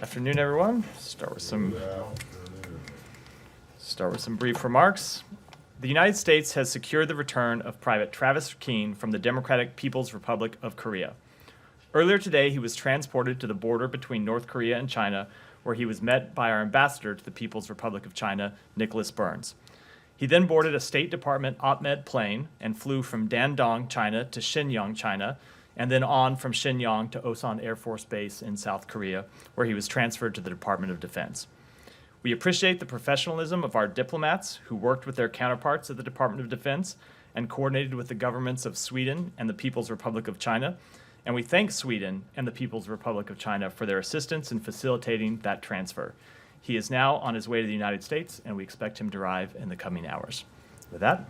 Afternoon, everyone. Start with some brief remarks. The United States has secured the return of Private Travis Keane from the Democratic People's Republic of Korea. Earlier today, he was transported to the border between North Korea and China, where he was met by our ambassador to the People's Republic of China, Nicholas Burns. He then boarded a State Department OpMed plane and flew from Dandong, China to Shenyang, China, and then on from Shenyang to Osan Air Force Base in South Korea, where he was transferred to the Department of Defense. We appreciate the professionalism of our diplomats who worked with their counterparts at the Department of Defense and coordinated with the governments of Sweden and the People's Republic of China, and we thank Sweden and the People's Republic of China for their assistance in facilitating that transfer. He is now on his way to the United States, and we expect him to arrive in the coming hours. With that,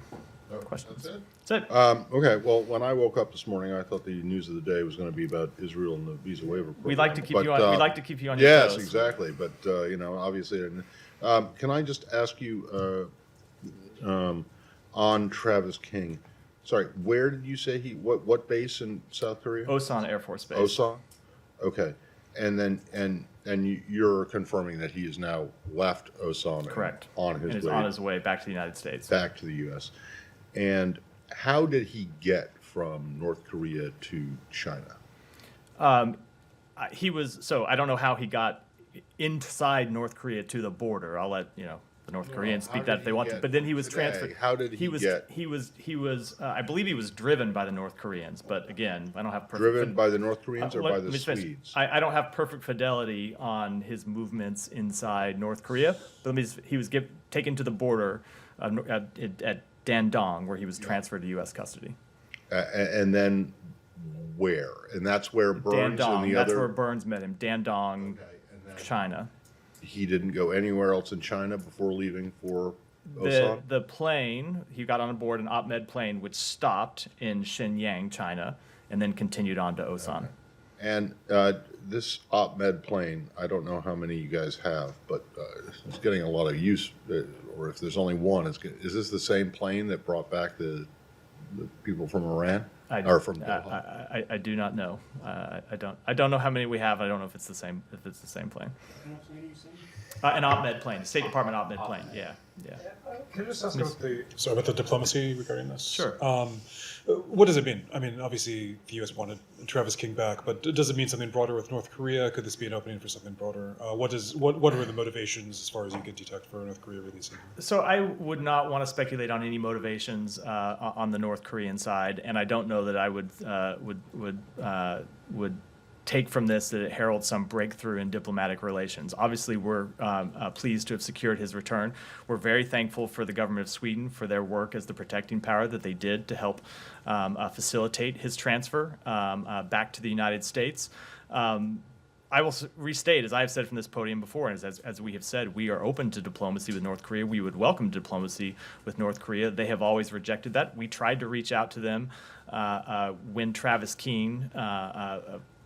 questions? That's it. Okay, well, when I woke up this morning, I thought the news of the day was going to be about Israel and the visa waiver program. We'd like to keep you on. We'd like to keep you on your yes, toes. Yes, exactly. But obviously, can I just ask you on Travis King? Sorry, where did you say he? What base in South Korea? Osan Air Force Base. Osan. Okay, and then you're confirming that he has now left Osan. Correct. And is on his way back to the United States. Back to the U.S. And how did he get from North Korea to China? So I don't know how he got inside North Korea to the border. I'll let the North Koreans speak that if they want to. But then he was transferred. How did he get? He was. I believe he was driven by the North Koreans. But again, I don't have perfect. Driven by the North Koreans or by the Swedes? I don't have perfect fidelity on his movements inside North Korea. But he was taken to the border at Dandong, where he was transferred to U.S. custody. And then where? And that's where Burns Dandong, and the that's other... where Burns met him, Dandong, China. He didn't go anywhere else in China before leaving for Osan? The plane, he got on board an OpMed plane, which stopped in Shenyang, China, and then continued on to Osan. Okay. And this OpMed plane, I don't know how many you guys have, but it's getting a lot of use, or if there's only one, is this the same plane that brought back the people from Iran? Or from Doha? I do not know. I don't know how many we have. I don't know if it's the same plane. An OpMed plane, State Department OpMed plane. Yeah. Can I just ask about the diplomacy regarding this? Sure. What does it mean? I mean, obviously the U.S. wanted Travis King back, but does it mean something broader with North Korea? Could this be an opening for something broader? What are the motivations, as far as you can detect, for North Korea releasing him? So I would not want to speculate on any motivations on the North Korean side, and I don't know that I would take from this that it heralds some breakthrough in diplomatic relations. Obviously, we're pleased to have secured his return. We're very thankful for the government of Sweden for their work as the protecting power that they did to help facilitate his transfer back to the United States. I will restate, as I have said from this podium before, and as we have said, we are open to diplomacy with North Korea. We would welcome diplomacy with North Korea. They have always rejected that. We tried to reach out to them when Travis Keane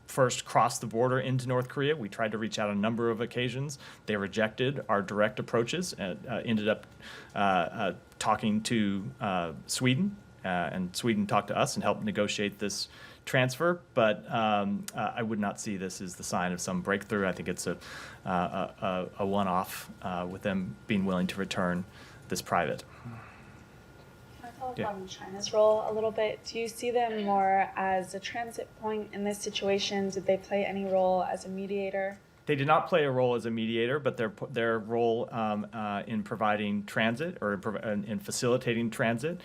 first crossed the border into North Korea. We tried to reach out on a number of occasions. They rejected our direct approaches and ended up talking to Sweden, and Sweden talked to us and helped negotiate this transfer. But I would not see this as the sign of some breakthrough. I think it's a one-off with them being willing to return this private. On China's role a little bit. Do you see them more as a transit point in this situation? Did they play any role as a mediator? They did not play a role as a mediator, but their role in providing transit or in facilitating transit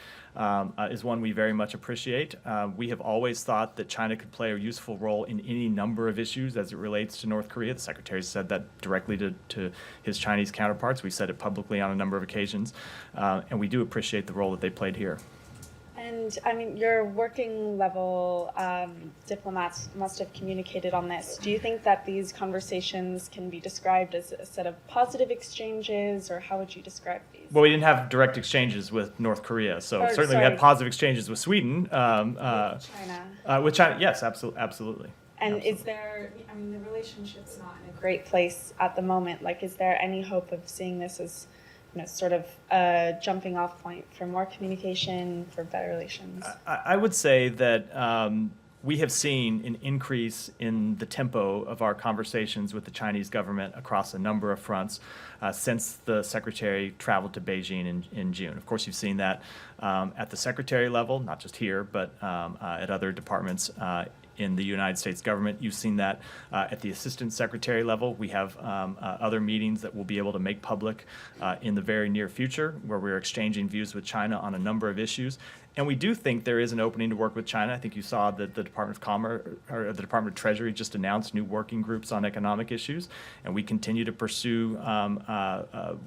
is one we very much appreciate. We have always thought that China could play a useful role in any number of issues as it relates to North Korea. The Secretary said that directly to his Chinese counterparts. We've said it publicly on a number of occasions, and we do appreciate the role that they played here. And I mean, your working level diplomats must have communicated on this. Do you think that these conversations can be described as a set of positive exchanges, or how would you describe these? Well, we didn't have direct exchanges with North Korea, so certainly we had positive exchanges with Sweden. With China. With China, yes, absolutely. And absolutely. Is there, I mean, the relationship's not in a great place at the moment. Like, is there any hope of seeing this as sort of a jumping off point for more communication, for better relations? I would say that we have seen an increase in the tempo of our conversations with the Chinese government across a number of fronts since the Secretary traveled to Beijing in June. Of course, you've seen that at the Secretary level, not just here, but at other departments in the United States government. You've seen that at the Assistant Secretary level. We have other meetings that we'll be able to make public in the very near future, where we're exchanging views with China on a number of issues. And we do think there is an opening to work with China. I think you saw that the Department of Commerce or the Department of Treasury just announced new working groups on economic issues, and we continue to pursue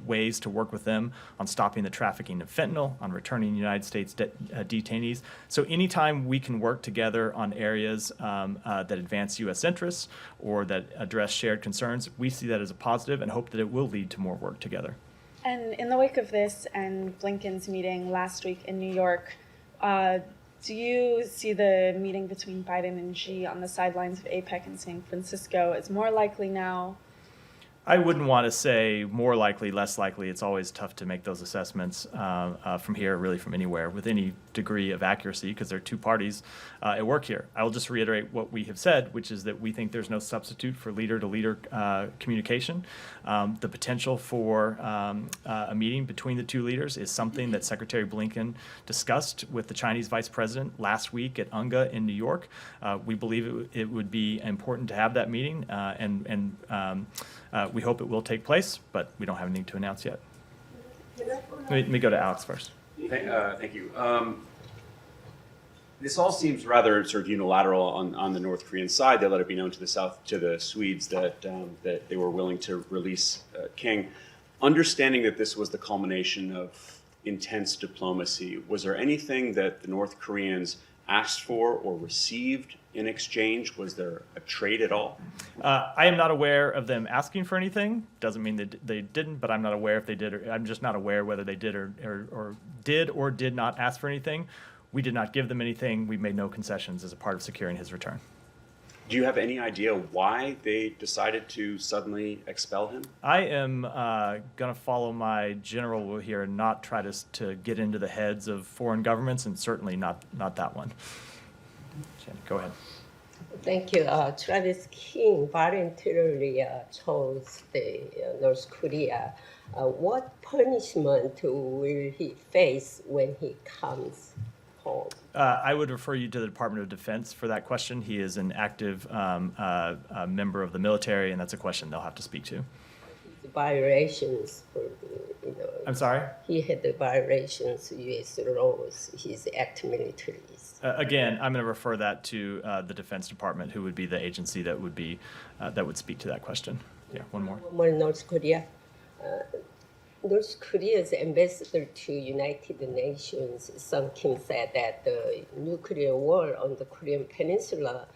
ways to work with them on stopping the trafficking of fentanyl, on returning United States detainees. So anytime we can work together on areas that advance U.S. interests or that address shared concerns, we see that as a positive and hope that it will lead to more work together. And in the wake of this and Blinken's meeting last week in New York, do you see the meeting between Biden and Xi on the sidelines of APEC in San Francisco as more likely now? I wouldn't want to say more likely, less likely. It's always tough to make those assessments from here, really from anywhere, with any degree of accuracy, because there are two parties at work here. I will just reiterate what we have said, which is that we think there's no substitute for leader-to-leader communication. The potential for a meeting between the two leaders is something that Secretary Blinken discussed with the Chinese Vice President last week at UNGA in New York. We believe it would be important to have that meeting, and we hope it will take place, but we don't have anything to announce yet. Let me go to Alex first. Thank you. This all seems rather sort of unilateral on the North Korean side. They let it be known to the Swedes that they were willing to release King. Understanding that this was the culmination of intense diplomacy, was there anything that the North Koreans asked for or received in exchange? Was there a trade at all? I am not aware of them asking for anything. Doesn't mean that they didn't, but I'm not aware if they did. I'm just not aware whether they did or did not ask for anything. We did not give them anything. We made no concessions as a part of securing his return. Do you have any idea why they decided to suddenly expel him? I am going to follow my general rule here and not try to get into the heads of foreign governments, and certainly not that one. Jen, go ahead. Thank you. Travis King voluntarily chose the North Korea. What punishment will he face when he comes home? I would refer you to the Department of Defense for that question. He is an active member of the military, and that's a question they'll have to speak to. The violations for I'm sorry? He had the violations of U.S. laws. He's active militaries. Again, I'm going to refer that to the Defense Department, who would be the agency that would speak to that question. Yeah, one more. One more, North Korea. North Korea's ambassador to United Nations, Sung Kim, said that the nuclear war on the Korean Peninsula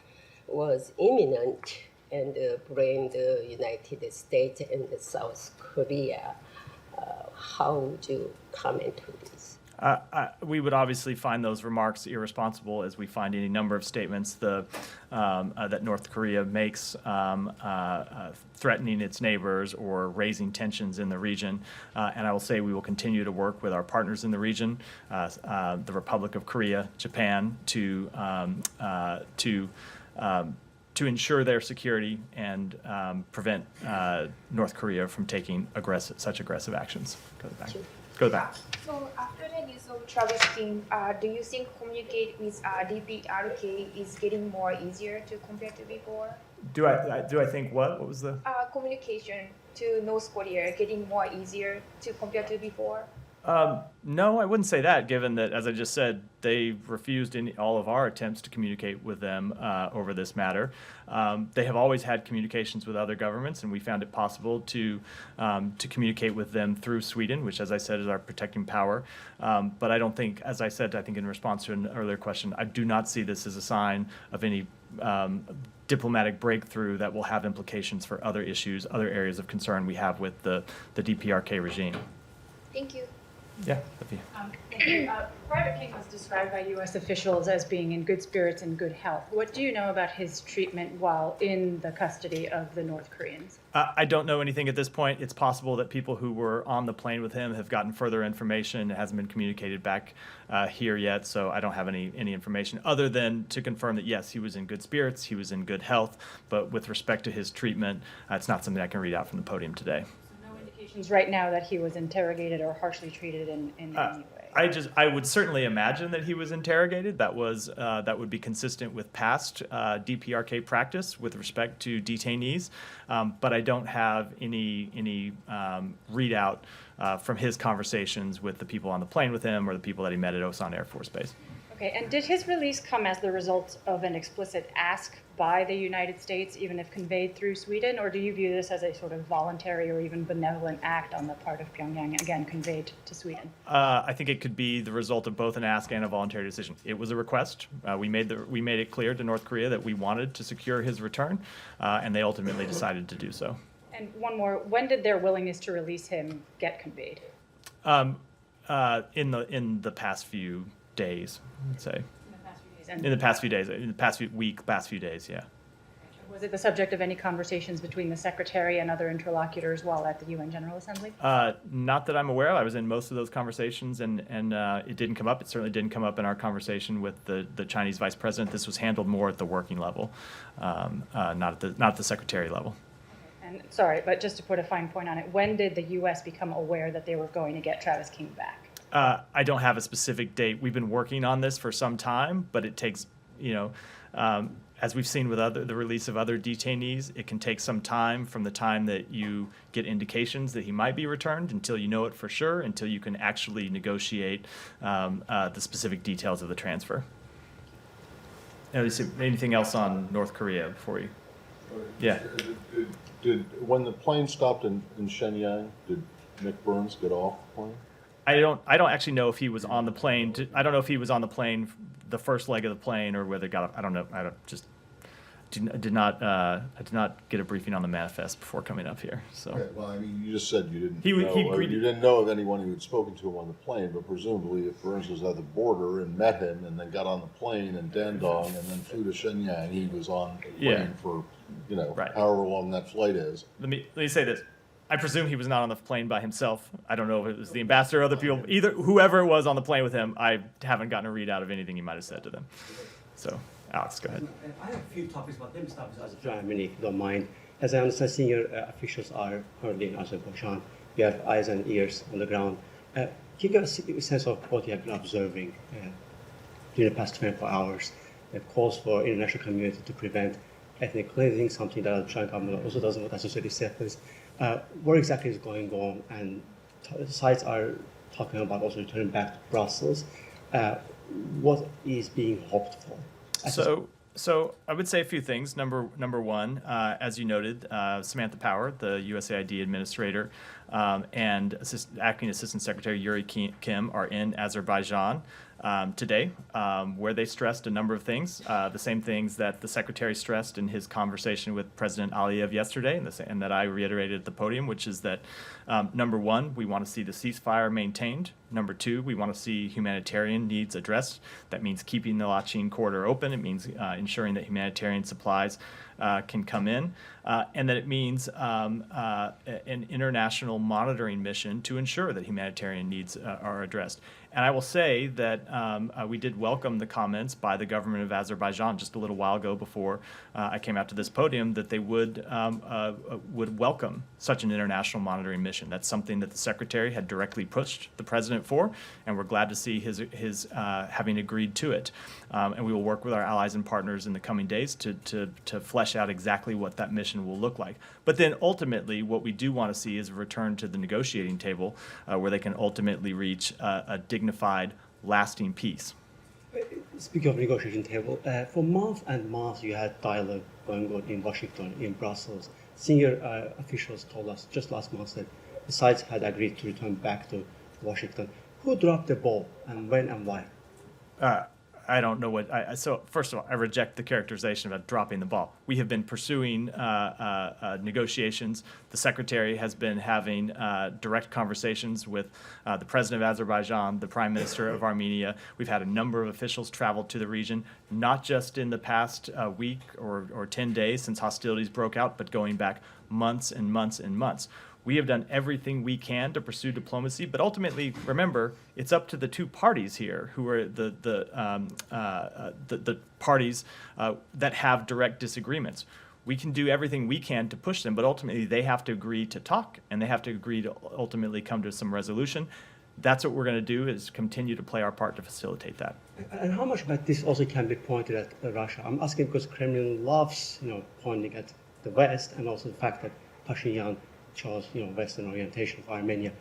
was imminent and blamed the United States and South Korea. How would you comment on this? We would obviously find those remarks irresponsible, as we find any number of statements that North Korea makes threatening its neighbors or raising tensions in the region. And I will say we will continue to work with our partners in the region, the Republic of Korea, Japan, to ensure their security and prevent North Korea from taking such aggressive actions. Go back. Go back. So after the news of Travis King, do you think communicate with DPRK is getting more easier to compare to before? Do I think what? What was the? Communication to North Korea getting more easier to compare to before? No, I wouldn't say that, given that, as I just said, they refused all of our attempts to communicate with them over this matter. They have always had communications with other governments, and we found it possible to communicate with them through Sweden, which, as I said, is our protecting power. But I don't think, as I said, I think in response to an earlier question, I do not see this as a sign of any diplomatic breakthrough that will have implications for other issues, other areas of concern we have with the DPRK regime. Thank you. Yeah, that'd be- Thank you. Private King was described by U.S. officials as being in good spirits and good health. What do you know about his treatment while in the custody of the North Koreans? I don't know anything at this point. It's possible that people who were on the plane with him have gotten further information. It hasn't been communicated back here yet, so I don't have any information other than to confirm that, yes, he was in good spirits, he was in good health, but with respect to his treatment, it's not something I can read out from the podium today. So no indications right now that he was interrogated or harshly treated in any way? I would certainly imagine that he was interrogated. That would be consistent with past DPRK practice with respect to detainees, but I don't have any readout from his conversations with the people on the plane with him or the people that he met at Osan Air Force Base. Okay, and did his release come as the result of an explicit ask by the United States, even if conveyed through Sweden, or do you view this as a sort of voluntary or even benevolent act on the part of Pyongyang, again, conveyed to Sweden? I think it could be the result of both an ask and a voluntary decision. It was a request. We made it clear to North Korea that we wanted to secure his return, and they ultimately decided to do so. And one more, when did their willingness to release him get conveyed? In the past few days, I'd say. And In the past few days, in the past few days, yeah. was it the subject of any conversations between the Secretary and other interlocutors while at the UN General Assembly? Not that I'm aware of. I was in most of those conversations, and it didn't come up. It certainly didn't come up in our conversation with the Chinese Vice President. This was handled more at the working level, not at the Secretary level. And sorry, but just to put a fine point on it, when did the U.S. become aware that they were going to get Travis King back? I don't have a specific date. We've been working on this for some time, but it takes, as we've seen with the release of other detainees, it can take some time from the time that you get indications that he might be returned until you know it for sure, until you can actually negotiate the specific details of the transfer. Anything else on North Korea before you? Yeah. When the plane stopped in Shenyang, did Nick Burns get off the plane? I don't actually know if he was on the plane. I don't know if he was on the plane, the first leg of the plane, or whether got. I don't know. I did not get a briefing on the manifest before coming up here. So. Okay, well, I mean, you just said you didn't. You didn't know of anyone who had spoken to him on the plane, but presumably, if Burns was at the border and met him, and then got on the plane in Dandong, and then flew to Shenyang, he was on the plane for, Right. however long that flight is. Let me say this. I presume he was not on the plane by himself. I don't know if it was the ambassador or other people. Either whoever was on the plane with him, I haven't gotten a readout of anything he might have said to them. So, Alex, go ahead. I have a few topics, but let me start with Azerbaijan, if you don't mind. As I understand, senior officials are currently in Azerbaijan. You have eyes and ears on the ground. Can you give us a sense of what you have been observing during the past 24 hours that calls for international community to prevent ethnic cleansing, something that the Azerbaijan government also doesn't want associated with? What exactly is going on? And sides are talking about also returning back to Brussels. What is being hoped for? So I would say a few things. Number one, as you noted, Samantha Power, the USAID administrator, and acting Assistant Secretary Yuri Kim are in Azerbaijan today, where they stressed a number of things, the same things that the Secretary stressed in his conversation with President Aliyev yesterday, and that I reiterated at the podium, which is that, number one, we want to see the ceasefire maintained. Number two, we want to see humanitarian needs addressed. That means keeping the Lachin corridor open. It means ensuring that humanitarian supplies can come in. And that it means an international monitoring mission to ensure that humanitarian needs are addressed. And I will say that we did welcome the comments by the government of Azerbaijan just a little while ago before I came out to this podium that they would welcome such an international monitoring mission. That's something that the Secretary had directly pushed the President for, and we're glad to see his having agreed to it. And we will work with our allies and partners in the coming days to flesh out exactly what that mission will look like. But then ultimately, what we do want to see is a return to the negotiating table where they can ultimately reach a dignified, lasting peace. Speaking of negotiation table, for months and months you had dialogue going on in Washington, in Brussels. Senior officials told us just last month that the sides had agreed to return back to Washington. Who dropped the ball, and when and why? I don't know what. So first of all, I reject the characterization about dropping the ball. We have been pursuing negotiations. The secretary has been having direct conversations with the president of Azerbaijan, the prime minister of Armenia. We've had a number of officials travel to the region, not just in the past week or 10 days since hostilities broke out, but going back months and months and months. We have done everything we can to pursue diplomacy, but ultimately, remember, it's up to the two parties here, who are the parties that have direct disagreements. We can do everything we can to push them, but ultimately they have to agree to talk, and they have to agree to ultimately come to some resolution. That's what we're going to do, is continue to play our part to facilitate that. And how much about this also can be pointed at Russia? I'm asking because Kremlin loves, pointing at the West, and also the fact that Pashinyan chose, Western orientation of Armenia.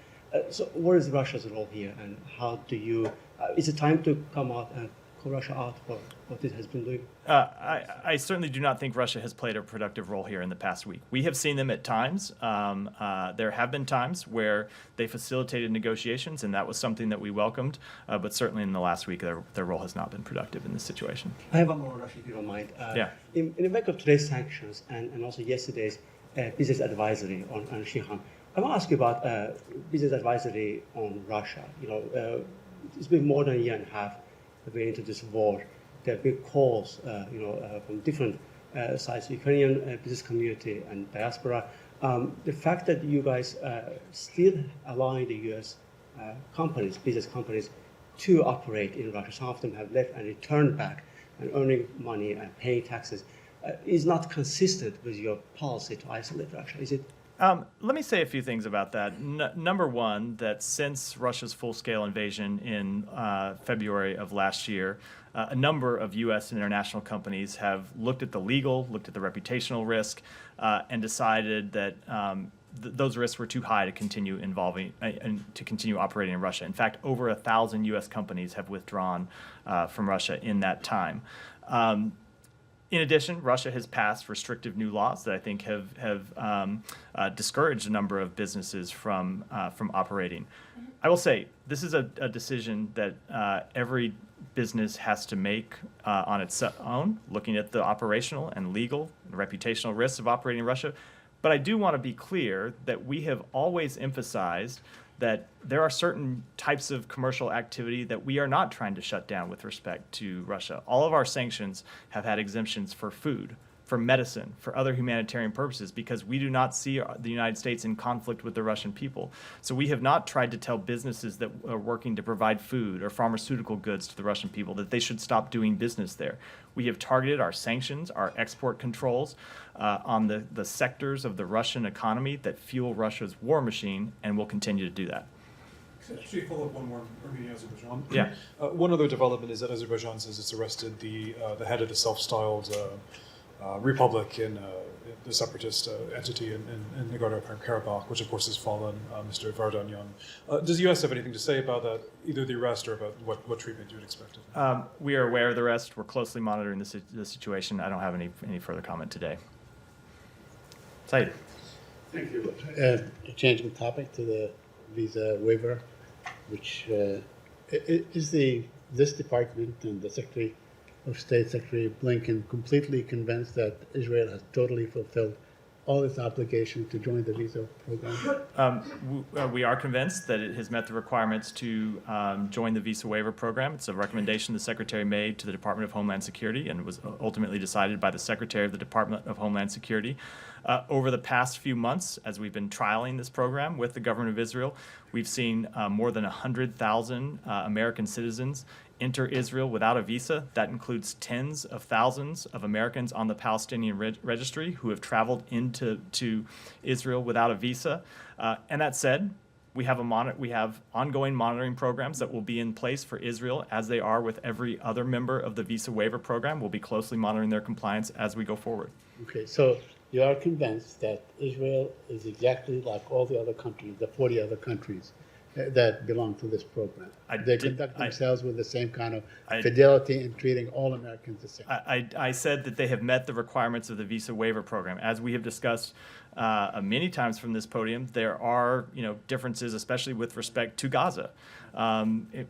So what is Russia's role here, and how do you, is it time to come out and call Russia out for what it has been doing? I certainly do not think Russia has played a productive role here in the past week. We have seen them at times. There have been times where they facilitated negotiations, and that was something that we welcomed. But certainly in the last week, their role has not been productive in this situation. I have one more, Russia, if you don't mind. Yeah. In the wake of today's sanctions and also yesterday's business advisory on Shihan, I want to ask you about business advisory on Russia. It's been more than a year and a half that we're into this war. There have been calls, from different sides, Ukrainian business community and diaspora. The fact that you guys still allowing the U.S. companies, business companies, to operate in Russia, some of them have left and returned back and earning money and paying taxes, is not consistent with your policy to isolate Russia, is it? Let me say a few things about that. Number one, that since Russia's full-scale invasion in February of last year, a number of U.S. and international companies have looked at the legal, looked at the reputational risk, and decided that those risks were too high to continue involving and to continue operating in Russia. In fact, over 1,000 U.S. companies have withdrawn from Russia in that time. In addition, Russia has passed restrictive new laws that I think have discouraged a number of businesses from operating. I will say this is a decision that every business has to make on its own, looking at the operational and legal and reputational risks of operating in Russia. But I do want to be clear that we have always emphasized that there are certain types of commercial activity that we are not trying to shut down with respect to Russia. All of our sanctions have had exemptions for food, for medicine, for other humanitarian purposes, because we do not see the United States in conflict with the Russian people. So we have not tried to tell businesses that are working to provide food or pharmaceutical goods to the Russian people that they should stop doing business there. We have targeted our sanctions, our export controls on the sectors of the Russian economy that fuel Russia's war machine, and will continue to do that. Actually, follow up one more, Armenia, Azerbaijan. Yeah. One other development is that Azerbaijan says it's arrested the head of the self-styled republic in the separatist entity in Nagorno-Karabakh, which of course has fallen, Mr. Vardanyan. Does the U.S. have anything to say about that, either the arrest or about what treatment you would expect of him? We are aware of the arrest. We're closely monitoring the situation. I don't have any further comment today. Said. Thank you. Changing topic to the visa waiver, which is this department and the Secretary of State, Secretary Blinken, completely convinced that Israel has totally fulfilled all its obligation to join the visa program? We are convinced that it has met the requirements to join the visa waiver program. It's a recommendation the Secretary made to the Department of Homeland Security and was ultimately decided by the Secretary of the Department of Homeland Security. Over the past few months, as we've been trialing this program with the government of Israel, we've seen more than 100,000 American citizens enter Israel without a visa. That includes tens of thousands of Americans on the Palestinian registry who have traveled into Israel without a visa. And that said, we have ongoing monitoring programs that will be in place for Israel, as they are with every other member of the visa waiver program. We'll be closely monitoring their compliance as we go forward. Okay, so you are convinced that Israel is exactly like all the other countries, the 40 other countries that belong to this program. They conduct themselves with the same kind of fidelity in treating all Americans the same. I said that they have met the requirements of the visa waiver program. As we have discussed many times from this podium, there are differences, especially with respect to Gaza.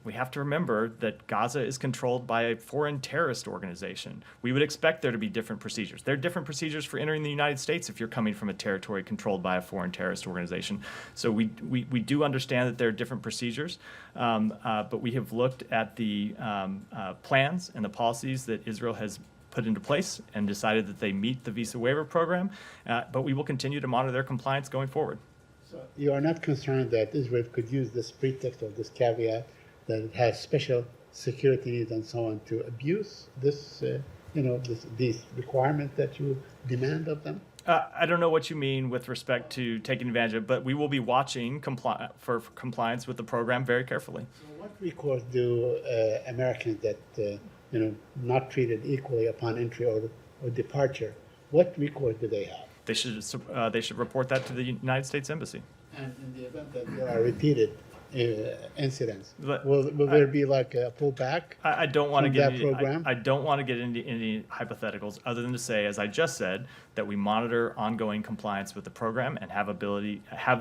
We have to remember that Gaza is controlled by a foreign terrorist organization. We would expect there to be different procedures. There are different procedures for entering the United States if you're coming from a territory controlled by a foreign terrorist organization. So we do understand that there are different procedures, but we have looked at the plans and the policies that Israel has put into place and decided that they meet the visa waiver program, but we will continue to monitor their compliance going forward. So you are not concerned that Israel could use this pretext or this caveat that it has special security needs and so on to abuse this, these requirements that you demand of them? I don't know what you mean with respect to taking advantage of it, but we will be watching for compliance with the program very carefully. So what recourse do Americans that not treated equally upon entry or departure, what recourse do they have? They should report that to the United States Embassy. And in the event that there are repeated incidents, But will there be like a pullback? I don't want to from get that into, program? I don't want to get into any hypotheticals other than to say, as I just said, that we monitor ongoing compliance with the program and have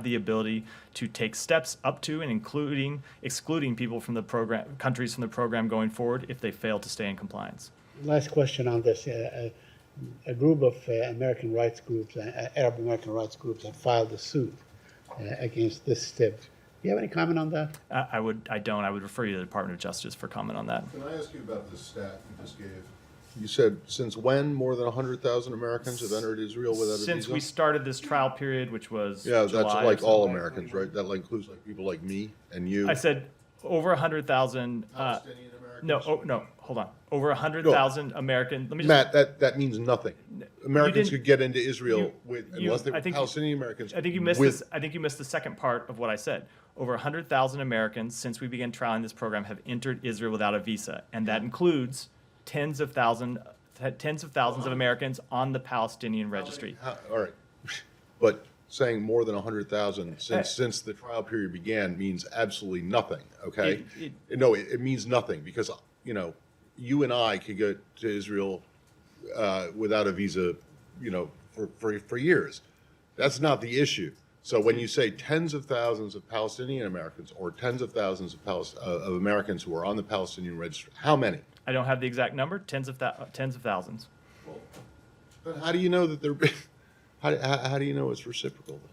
the ability to take steps up to and including excluding people from the program, countries from the program going forward if they fail to stay in compliance. Last question on this. A group of American rights groups, Arab American rights groups, have filed a suit against this step. Do you have any comment on that? I would refer you to the Department of Justice for comment on that. Can I ask you about the stat you just gave? You said, since when more than 100,000 Americans have entered Israel without a visa? Since we started this trial period, which was Yeah, July that's or like all something. Americans, right? That includes like people like me and you. I said over 100,000. Palestinian Americans? No, hold on. Over 100,000 American. Let me just, Matt, that means nothing. Americans didn't- could get into Israel unless they I were think Palestinian Americans. I think you missed this. I think you missed the second part of what I said. Over 100,000 Americans since we began trialing this program have entered Israel without a visa, and that includes tens of thousands of Americans on the Palestinian registry. All right, but saying more than 100,000 since the trial period began means absolutely nothing. Okay, it means nothing because you and I could go to Israel without a visa, for years. That's not the issue. So when you say tens of thousands of Palestinian Americans or tens of thousands of Americans who are on the Palestinian registry, how many? I don't have the exact number. Tens of thousands. But how do you know that they're? How do you know it's reciprocal then?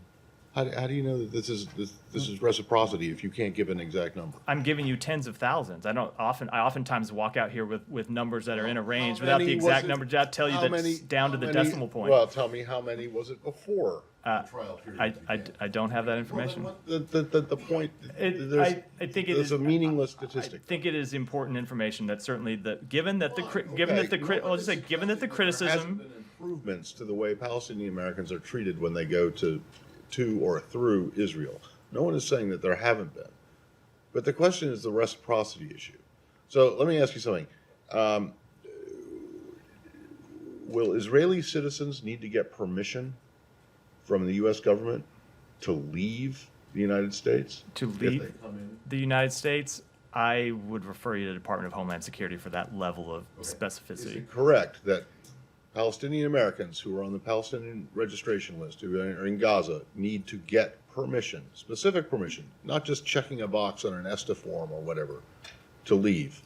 How do you know that this is reciprocity if you can't give an exact number? I'm giving you tens of thousands. I oftentimes walk out here with numbers that are in a range without the exact number. I'll tell you that's down to the decimal point. Well, tell me how many was it before the trial period? I don't have that information. The point. I think it There's is a meaningless statistic. I think it is important information that certainly given that the criticism. Improvements to the way Palestinian Americans are treated when they go to or through Israel. No one is saying that there haven't been. But the question is the reciprocity issue. So let me ask you something. Will Israeli citizens need to get permission from the U.S. government to leave the United States? To leave the United States, I would refer you to the Department of Homeland Security for that level of specificity. Is it correct that Palestinian Americans who are on the Palestinian registration list, who are in Gaza, need to get permission, specific permission, not just checking a box on an ESTA form or whatever, to leave?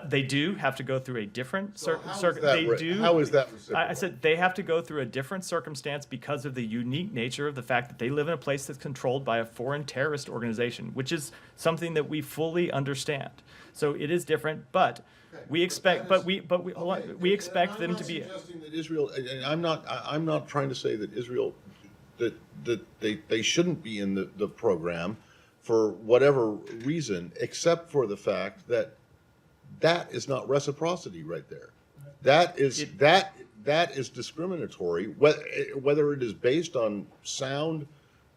They do have to go through a different How is that reciprocal? I said they have to go through a different circumstance because of the unique nature of the fact that they live in a place that's controlled by a foreign terrorist organization, which is something that we fully understand. So it is different, but we expect, we expect them to be. I'm not suggesting that Israel. And I'm not trying to say that Israel, that they shouldn't be in the program for whatever reason, except for the fact that is not reciprocity right there. That is discriminatory. Whether it is based on sound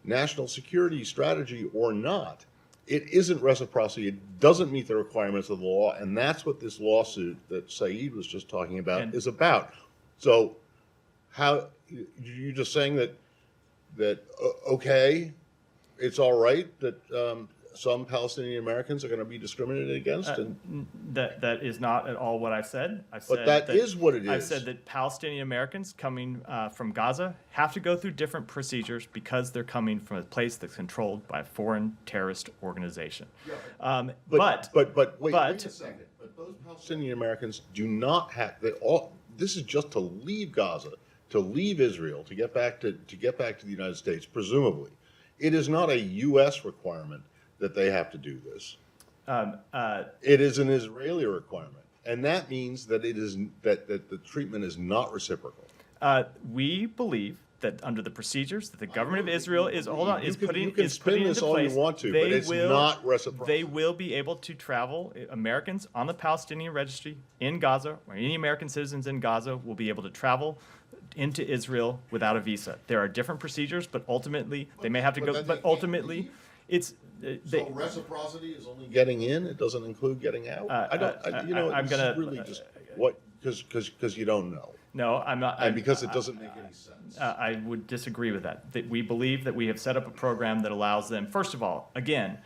national security strategy or not. It isn't reciprocity. It doesn't meet the requirements of the law, and that's what this lawsuit that Saeed was just talking about is about. So, how you're just saying that okay, it's all right that some Palestinian Americans are going to be discriminated against? And That is not at all what I've said. I've said that is what it I've is. said that Palestinian Americans coming from Gaza have to go through different procedures because they're coming from a place that's controlled by a foreign terrorist organization. But wait but- a second. But those Palestinian Americans do not have. This is just to leave Gaza, to leave Israel, to get back to the United States, presumably. It is not a U.S. requirement that they have to do this. It is an Israeli requirement, and that means that it is that the treatment is not reciprocal. We believe that under the procedures that the government of Israel is putting You can spin this into all place, you want to, they but it's not reciprocal. They will be able to travel. Americans on the Palestinian registry in Gaza, or any American citizens in Gaza, will be able to travel into Israel without a visa. There are different procedures, but ultimately they may have to But go. then But they can't ultimately, leave? it's So reciprocity is only getting in; it doesn't include getting out. I'm really just what because you don't know, no, I'm not. and because it doesn't make any sense. I would disagree with that. That we believe that we have set up a program that allows them, first of all, again,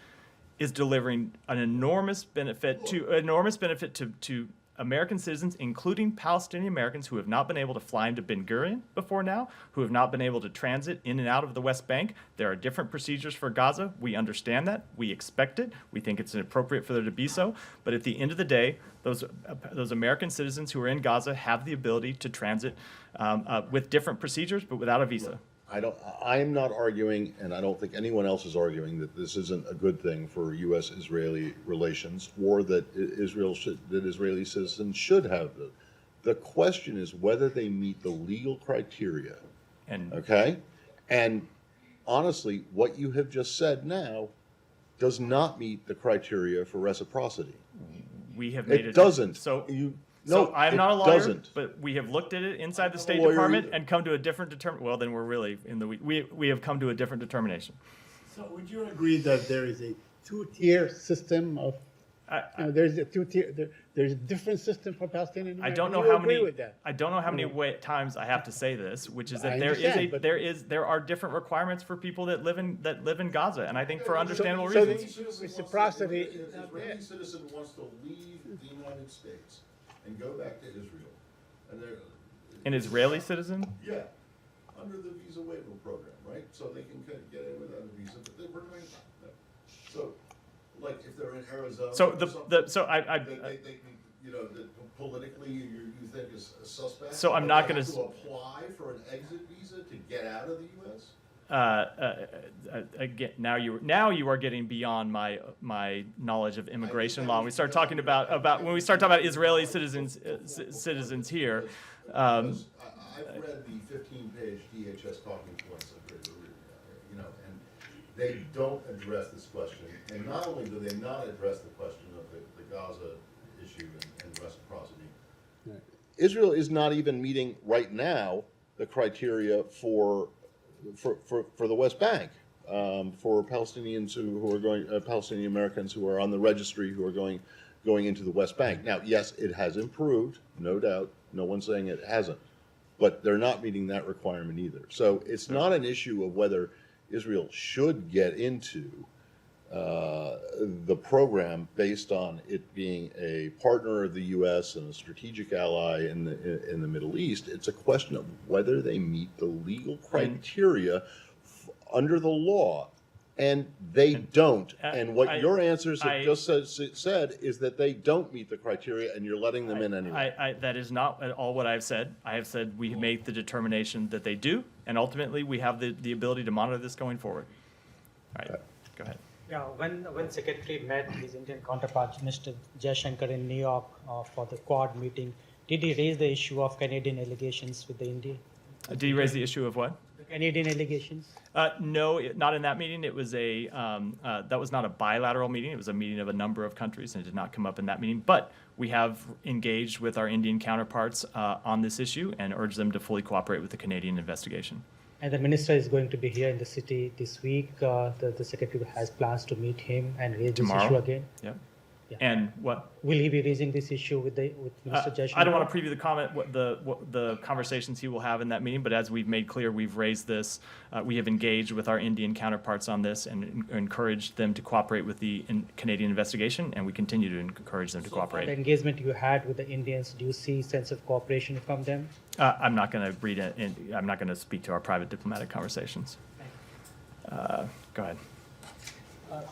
is delivering an enormous benefit to American citizens, including Palestinian Americans who have not been able to fly into Ben Gurion before now, who have not been able to transit in and out of the West Bank. There are different procedures for Gaza. We understand that. We expect it. We think it's appropriate for there to be so. But at the end of the day, those American citizens who are in Gaza have the ability to transit with different procedures, but without a visa. I'm not arguing, and I don't think anyone else is arguing that this isn't a good thing for U.S.-Israeli relations, or that Israeli citizens should have them. The question is whether they meet the legal criteria. Okay, and honestly, what you have just said now does not meet the criteria for reciprocity. We have made It doesn't. So I'm not a lawyer, doesn't. but we have looked at it inside the State lawyer Department either. and come to a different determination. Well, then we're really in the we have come to a different determination. So would you agree that there is a two-tier system of, there's a two-tier, there's a different system for Palestinian I Americans? don't know You how agree many. with that? I don't know how many times I have to say this, which is that I there understand, but- there are different requirements for people that live in Gaza, and I think for understandable so reasons. reciprocity An is not Israeli there. citizen wants to leave the United States and go back to Israel, and they're An Israeli citizen. yeah, under the visa waiver program, right? So they can get in without a visa, but we're doing that. So, like if they're in Arizona, So or something, I you know, that politically you think is a suspect. So I'm but not they gonna have to apply for an exit visa to get out of the U.S. again, now you are getting beyond my knowledge of immigration law. When we start talking about when we start talking about Israeli citizens here. Because I've read the 15-page DHS talking points of it, you know, and they don't address this question. And not only do they not address the question of the Gaza issue and reciprocity, Israel is not even meeting right now the criteria for the West Bank, for Palestinians who are going, Palestinian Americans who are on the registry who are going into the West Bank. Now, yes, it has improved, no doubt. No one's saying it hasn't, but they're not meeting that requirement either. So it's not an issue of whether Israel should get into the program based on it being a partner of the U.S. and a strategic ally in the Middle East. It's a question of whether they meet the legal criteria under the law, and they don't. And what your answers have just said is that they don't meet the criteria, and you're letting them in anyway. That is not at all what I have said. I have said we make the determination that they do, and ultimately we have the ability to monitor this going forward. All right, go ahead. Yeah, when Secretary met his Indian counterpart, Mr. Jaishankar, in New York for the Quad meeting, did he raise the issue of Canadian allegations with the India? Did you raise the issue of what? The Canadian allegations? No, not in that meeting. It was that was not a bilateral meeting. It was a meeting of a number of countries, and it did not come up in that meeting. But we have engaged with our Indian counterparts on this issue and urged them to fully cooperate with the Canadian investigation. And the minister is going to be here in the city this week. The secretary has plans to meet him and raise this issue again. Yep. And what? Will he be raising this issue with Mr. Jaishankar? I don't want to preview the conversations he will have in that meeting, but as we've made clear, we've raised this. We have engaged with our Indian counterparts on this and encouraged them to cooperate with the Canadian investigation, and we continue to encourage them to cooperate. The engagement you had with the Indians, do you see sense of cooperation from them? I'm not going to read it. I'm not going to speak to our private diplomatic conversations. Go ahead.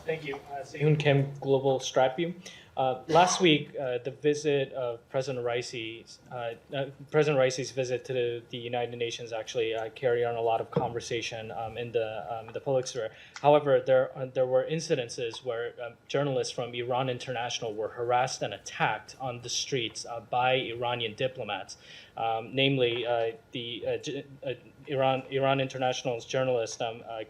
Thank you. Sehun Kim, Global Stratview. Last week, the visit of President Raisi's visit to the United Nations actually carried on a lot of conversation in the public sphere. However, there were incidences where journalists from Iran International were harassed and attacked on the streets by Iranian diplomats. Namely, the Iran International's journalist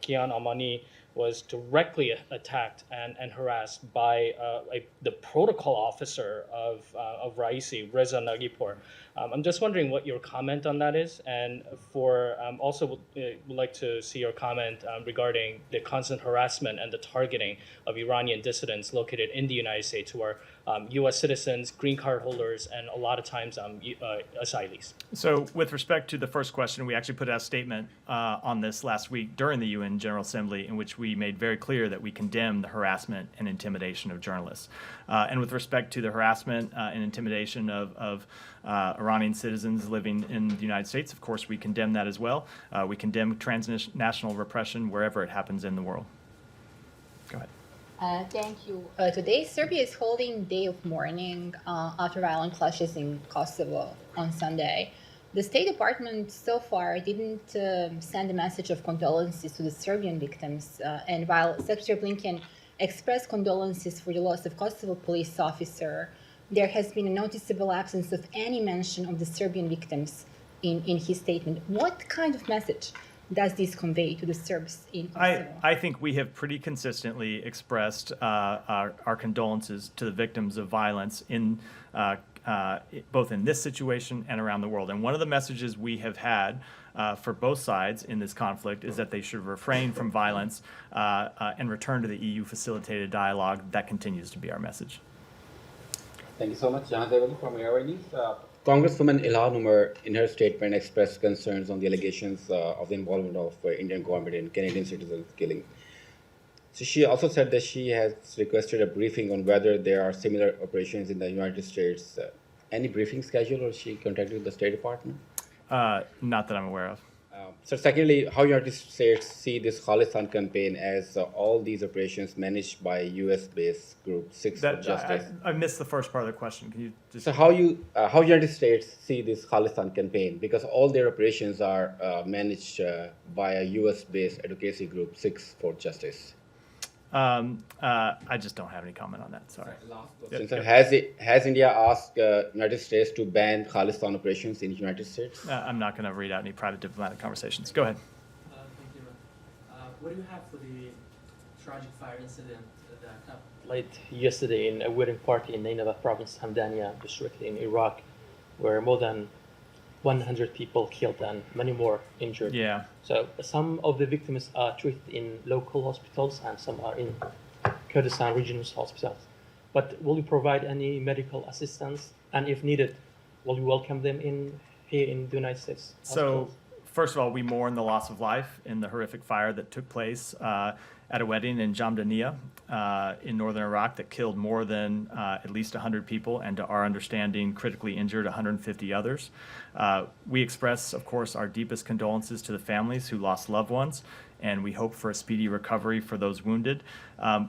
Kian Amani was directly attacked and harassed by the protocol officer of Raisi, Reza Nagipour. I'm just wondering what your comment on that is, and also would like to see your comment regarding the constant harassment and the targeting of Iranian dissidents located in the United States who are U.S. citizens, green card holders, and a lot of times asylees. So with respect to the first question, we actually put out a statement on this last week during the UN General Assembly in which we made very clear that we condemn the harassment and intimidation of journalists. And with respect to the harassment and intimidation of Iranian citizens living in the United States, of course, we condemn that as well. We condemn transnational repression wherever it happens in the world. Go ahead. Thank you. Today, Serbia is holding day of mourning after violent clashes in Kosovo on Sunday. The State Department so far didn't send a message of condolences to the Serbian victims. And while Secretary Blinken expressed condolences for the loss of Kosovo police officer, there has been a noticeable absence of any mention of the Serbian victims in his statement. What kind of message does this convey to the Serbs in Kosovo? I think we have pretty consistently expressed our condolences to the victims of violence in both in this situation and around the world. And one of the messages we have had for both sides in this conflict is that they should refrain from violence and return to the EU-facilitated dialogue. That continues to be our message. Thank you so much. Jahan Zewali from Airway News. Congresswoman Ilhan Umar, in her statement, expressed concerns on the allegations of the involvement of Indian government in Canadian citizens killing. So she also said that she has requested a briefing on whether there are similar operations in the United States. Any briefing schedule, or she contacted the State Department? Not that I'm aware of. So secondly, how United States see this Khalistan campaign as all these operations managed by U.S.-based group Six for Justice? I missed the first part of the question. Can you just... So how United States see this Khalistan campaign? Because all their operations are managed by a U.S.-based advocacy group, Six for Justice. I just don't have any comment on that. Sorry. So has India asked United States to ban Khalistan operations in the United States? I'm not going to read out any private diplomatic conversations. Go ahead. Thank you. What do you have for the tragic fire incident that happened late yesterday in a wedding party in Nineveh province, Hamdania district in Iraq, where more than 100 people killed and many more injured? Yeah. So some of the victims are treated in local hospitals and some are in Kurdistan regional hospitals. But will you provide any medical assistance? And if needed, will you welcome them here in the United States? So, first of all, we mourn the loss of life in the horrific fire that took place at a wedding in Jamdaniya in northern Iraq that killed more than at least 100 people, and to our understanding, critically injured 150 others. We express, of course, our deepest condolences to the families who lost loved ones, and we hope for a speedy recovery for those wounded.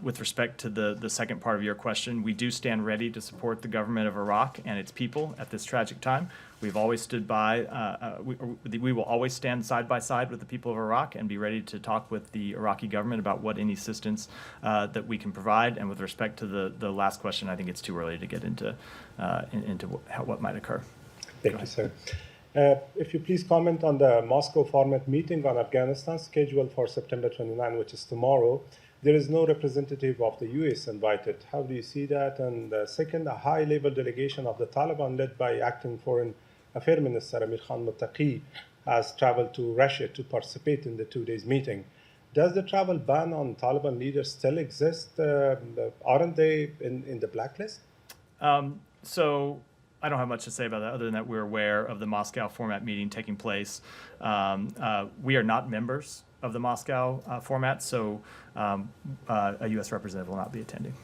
With respect to the second part of your question, we do stand ready to support the government of Iraq and its people at this tragic time. We've always stood by, we will always stand side by side with the people of Iraq and be ready to talk with the Iraqi government about what any assistance that we can provide. And with respect to the last question, I think it's too early to get into what might occur. Thank you, sir. If you please comment on the Moscow format meeting on Afghanistan scheduled for September 29, which is tomorrow. There is no representative of the U.S. invited. How do you see that? And second, a high-level delegation of the Taliban led by acting Foreign Affairs Minister Amir Khan Muttaqi has traveled to Russia to participate in the 2 days meeting. Does the travel ban on Taliban leaders still exist? Aren't they in the blacklist? So I don't have much to say about that other than that we're aware of the Moscow format meeting taking place. We are not members of the Moscow format, so a U.S. representative will not be attending.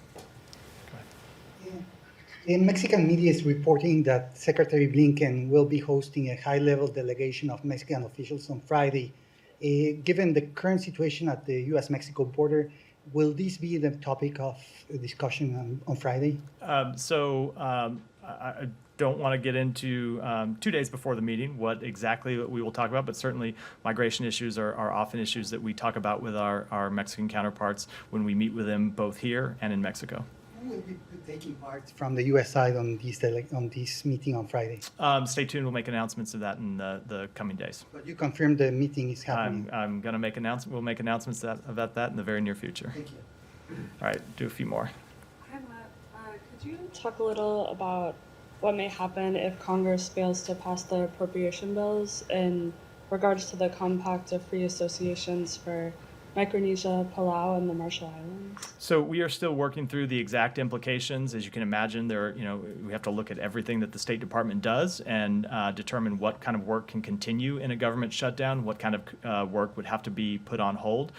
Mexican media is reporting that Secretary Blinken will be hosting a high-level delegation of Mexican officials on Friday. Given the current situation at the U.S.-Mexico border, will this be the topic of discussion on Friday? I don't want to get into 2 days before the meeting what exactly we will talk about, but certainly migration issues are often issues that we talk about with our Mexican counterparts when we meet with them both here and in Mexico. Who will be taking part from the U.S. side on this meeting on Friday? Stay tuned. We'll make announcements of that in the coming days. But you confirm the meeting is happening? I'm going to make announcements. We'll make announcements about that in the very near future. Thank you. All right, do a few more. Hi, Matt. Could you talk a little about what may happen if Congress fails to pass the appropriation bills in regards to the Compact of Free Associations for Micronesia, Palau, and the Marshall Islands? So we are still working through the exact implications. As you can imagine, we have to look at everything that the State Department does and determine what kind of work can continue in a government shutdown, what kind of work would have to be put on hold.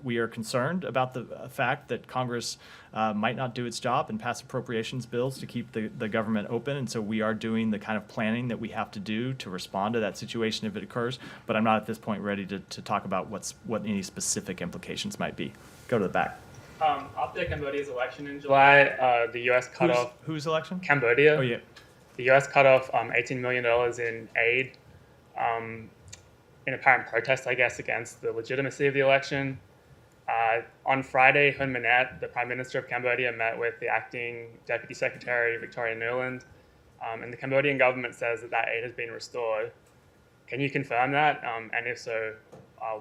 We are concerned about the fact that Congress might not do its job and pass appropriations bills to keep the government open, and so we are doing the kind of planning that we have to do to respond to that situation if it occurs, but I'm not at this point ready to talk about what any specific implications might be. Go to the back. After Cambodia's election in July, the U.S. cut off... Whose election? Cambodia. Oh, yeah. The U.S. cut off $18 million in aid in apparent protest, I guess, against the legitimacy of the election. On Friday, Hun Manet, the Prime Minister of Cambodia, met with the acting Deputy Secretary, Victoria Nuland, and the Cambodian government says that aid has been restored. Can you confirm that? And if so,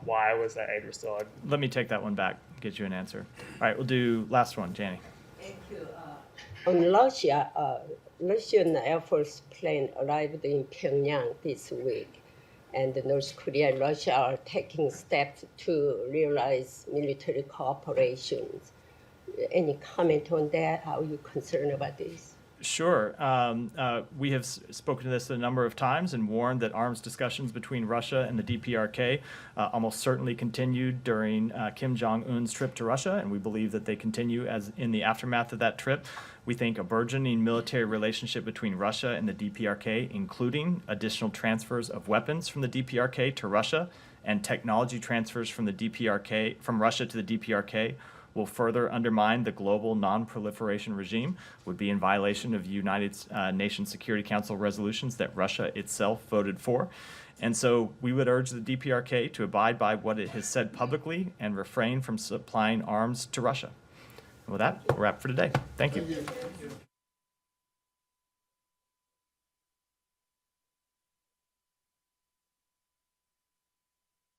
why was that aid restored? Let me take that one back, get you an answer. All right, we'll do last one, Janie. Thank you. On Russia, Russian Air Force plane arrived in Pyongyang this week, and North Korea and Russia are taking steps to realize military cooperations. Any comment on that? How are you concerned about this? Sure. We have spoken to this a number of times and warned that arms discussions between Russia and the DPRK almost certainly continued during Kim Jong-un's trip to Russia, and we believe that they continue as in the aftermath of that trip. We think a burgeoning military relationship between Russia and the DPRK, including additional transfers of weapons from the DPRK to Russia and technology transfers from the DPRK, from Russia to the DPRK, will further undermine the global non-proliferation regime, would be in violation of United Nations Security Council resolutions that Russia itself voted for. And so we would urge the DPRK to abide by what it has said publicly and refrain from supplying arms to Russia. And with that, we'll wrap for today. Thank you.